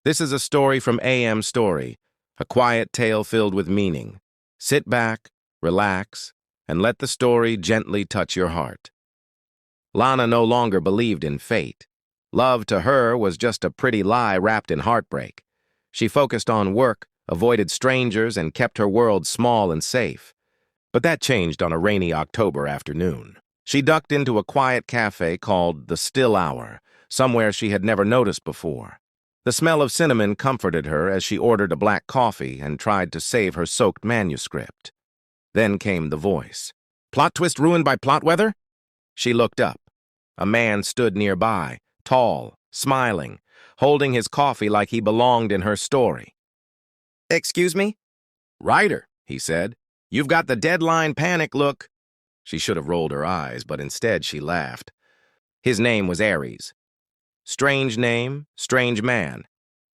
This is a story from AM Story, a quiet tale filled with meaning. Sit back, relax, and let the story gently touch your heart. Lana no longer believed in fate. Love to her was just a pretty lie wrapped in heartbreak. She focused on work, avoided strangers, and kept her world small and safe. But that changed on a rainy October afternoon. She ducked into a quiet cafe called The Still Hour, somewhere she had never noticed before. The smell of cinnamon comforted her as she ordered a black coffee and tried to save her soaked manuscript. Then came the voice. "Plot twist ruined by plot weather?" She looked up. A man stood nearby, tall, smiling, holding his coffee like he belonged in her story. "Excuse me?" "Writer," he said. "You've got the deadline panic look." She should have rolled her eyes, but instead she laughed. His name was Aries. Strange name, strange man.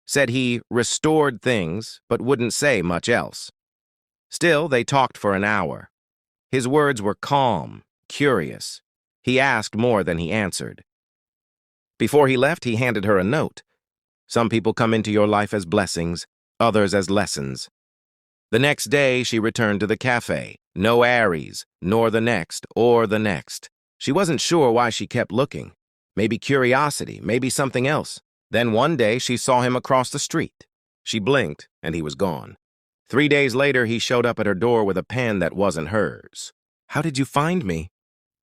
Said he restored things, but wouldn't say much else. Still, they talked for an hour. His words were calm, curious. He asked more than he answered. Before he left, he handed her a note. Some people come into your life as blessings, others as lessons. The next day, she returned to the cafe. No Aries, nor the next, or the next. She wasn't sure why she kept looking. Maybe curiosity, maybe something else. Then one day, she saw him across the street. She blinked, and he was gone. 3 days later, he showed up at her door with a pen that wasn't hers. "How did you find me?"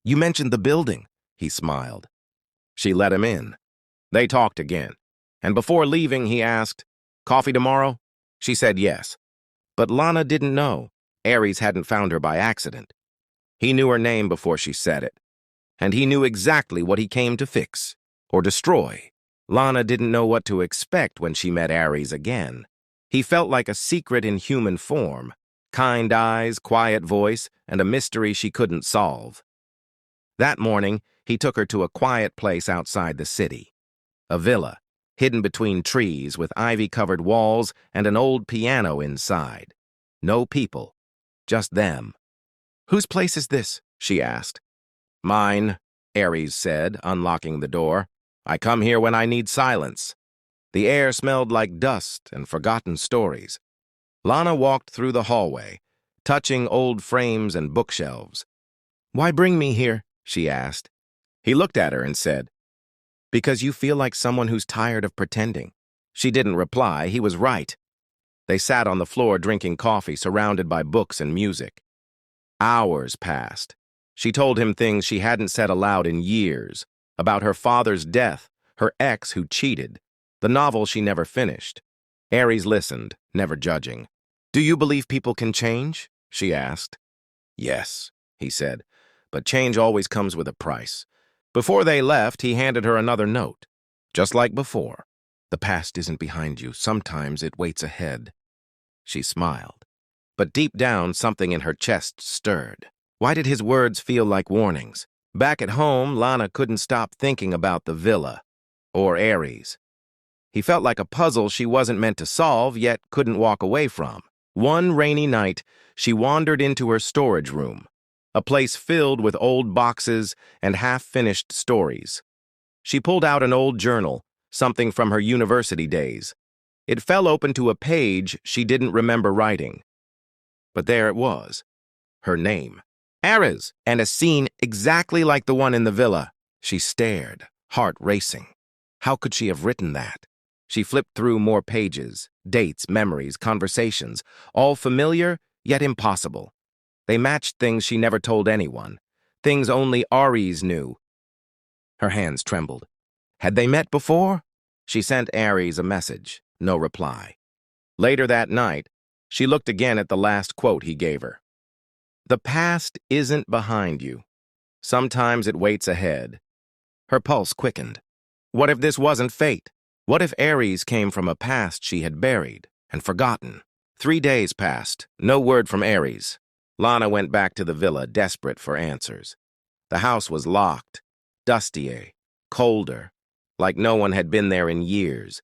"You mentioned the building," he smiled. She let him in. They talked again. And before leaving, he asked, "Coffee tomorrow?" She said yes. But Lana didn't know. Aries hadn't found her by accident. He knew her name before she said it. And he knew exactly what he came to fix, or destroy. Lana didn't know what to expect when she met Aries again. He felt like a secret in human form, kind eyes, quiet voice, and a mystery she couldn't solve. That morning, he took her to a quiet place outside the city. A villa, hidden between trees with ivy-covered walls and an old piano inside. No people, just them. "Whose place is this?" she asked. "Mine," Aries said, unlocking the door. "I come here when I need silence." The air smelled like dust and forgotten stories. Lana walked through the hallway, touching old frames and bookshelves. "Why bring me here?" she asked. He looked at her and said, "Because you feel like someone who's tired of pretending." She didn't reply. He was right. They sat on the floor drinking coffee, surrounded by books and music. Hours passed. She told him things she hadn't said aloud in years, about her father's death, her ex who cheated, the novel she never finished. Aries listened, never judging. "Do you believe people can change?" she asked. "Yes," he said, "but change always comes with a price." Before they left, he handed her another note. Just like before. "The past isn't behind you. Sometimes it waits ahead." She smiled. But deep down, something in her chest stirred. Why did his words feel like warnings? Back at home, Lana couldn't stop thinking about the villa. Or Aries. He felt like a puzzle she wasn't meant to solve, yet couldn't walk away from. One rainy night, she wandered into her storage room, a place filled with old boxes and half-finished stories. She pulled out an old journal, something from her university days. It fell open to a page she didn't remember writing. But there it was, her name. Aries, and a scene exactly like the one in the villa. She stared, heart racing. How could she have written that? She flipped through more pages, dates, memories, conversations, all familiar, yet impossible. They matched things she never told anyone, things only Aries knew. Her hands trembled. Had they met before? She sent Aries a message, no reply. Later that night, she looked again at the last quote he gave her. "The past isn't behind you. Sometimes it waits ahead." Her pulse quickened. What if this wasn't fate? What if Aries came from a past she had buried and forgotten? 3 days passed, no word from Aries. Lana went back to the villa, desperate for answers. The house was locked, dustier, colder, like no one had been there in years.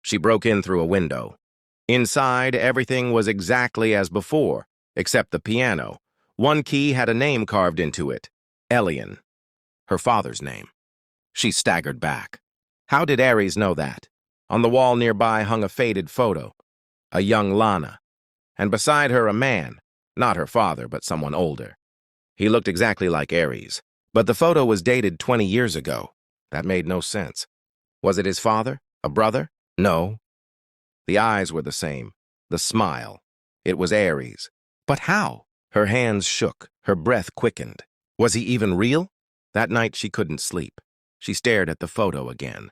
She broke in through a window. Inside, everything was exactly as before, except the piano. One key had a name carved into it, Elian, her father's name. She staggered back. How did Aries know that? On the wall nearby hung a faded photo, a young Lana, and beside her a man, not her father, but someone older. He looked exactly like Aries, but the photo was dated 20 years ago. That made no sense. Was it his father? A brother? No. The eyes were the same, the smile. It was Aries. But how? Her hands shook, her breath quickened. Was he even real? That night she couldn't sleep. She stared at the photo again.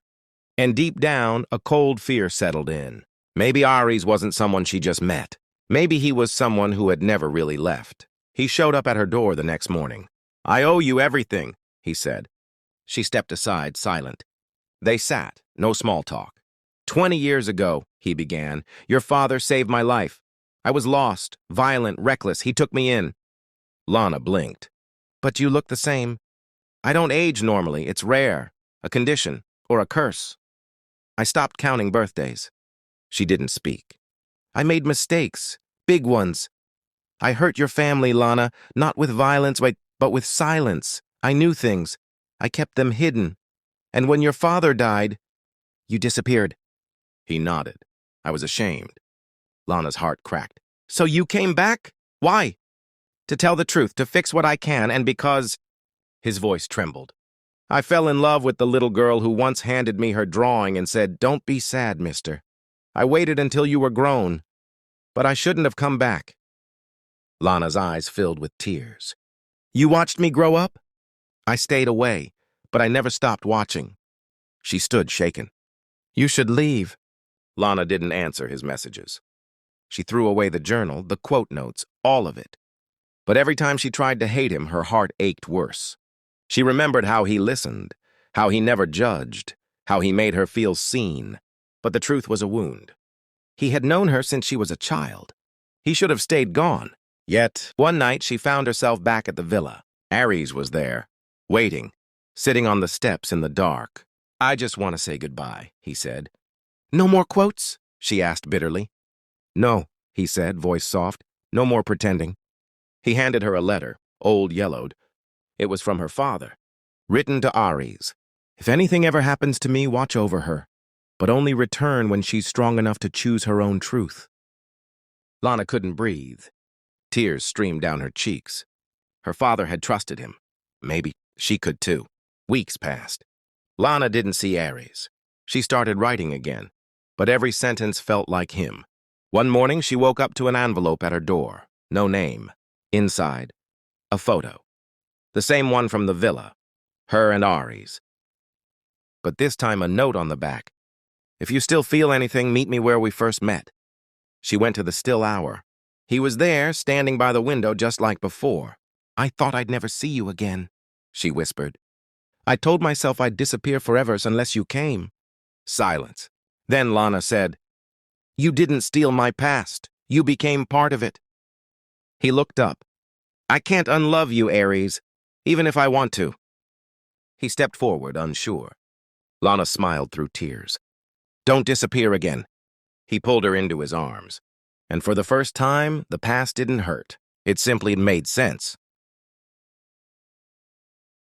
And deep down, a cold fear settled in. Maybe Aries wasn't someone she just met. Maybe he was someone who had never really left. He showed up at her door the next morning. "I owe you everything," he said. She stepped aside, silent. They sat, no small talk. "20 years ago," he began, "your father saved my life. I was lost, violent, reckless. He took me in." Lana blinked. "But you look the same." "I don't age normally. It's rare. A condition, or a curse." "I stopped counting birthdays." She didn't speak. "I made mistakes, big ones. I hurt your family, Lana, not with violence, but with silence. I knew things. I kept them hidden. And when your father died, you disappeared." He nodded. "I was ashamed." Lana's heart cracked. "So you came back? Why?" "To tell the truth, to fix what I can, and because—" His voice trembled. "I fell in love with the little girl who once handed me her drawing and said, 'Don't be sad, mister.' I waited until you were grown, but I shouldn't have come back." Lana's eyes filled with tears. "You watched me grow up?" "I stayed away, but I never stopped watching." She stood shaken. "You should leave." Lana didn't answer his messages. She threw away the journal, the quote notes, all of it. But every time she tried to hate him, her heart ached worse. She remembered how he listened, how he never judged, how he made her feel seen. But the truth was a wound. He had known her since she was a child. He should have stayed gone. Yet, one night she found herself back at the villa. Aries was there, waiting, sitting on the steps in the dark. "I just want to say goodbye," he said. "No more quotes?" she asked bitterly. "No," he said, voice soft. "No more pretending." He handed her a letter, old yellowed. It was from her father, written to Aries. "If anything ever happens to me, watch over her, but only return when she's strong enough to choose her own truth." Lana couldn't breathe. Tears streamed down her cheeks. Her father had trusted him. Maybe she could too. Weeks passed. Lana didn't see Aries. She started writing again, but every sentence felt like him. One morning, she woke up to an envelope at her door. No name. Inside, a photo. The same one from the villa. Her and Aries. But this time a note on the back. "If you still feel anything, meet me where we first met." She went to the still hour. He was there, standing by the window just like before. "I thought I'd never see you again," she whispered. "I told myself I'd disappear forever unless you came." Silence. Then Lana said, "You didn't steal my past. You became part of it." He looked up. "I can't unlove you, Aries, even if I want to." He stepped forward, unsure. Lana smiled through tears. "Don't disappear again." He pulled her into his arms. And for the first time, the past didn't hurt. It simply made sense.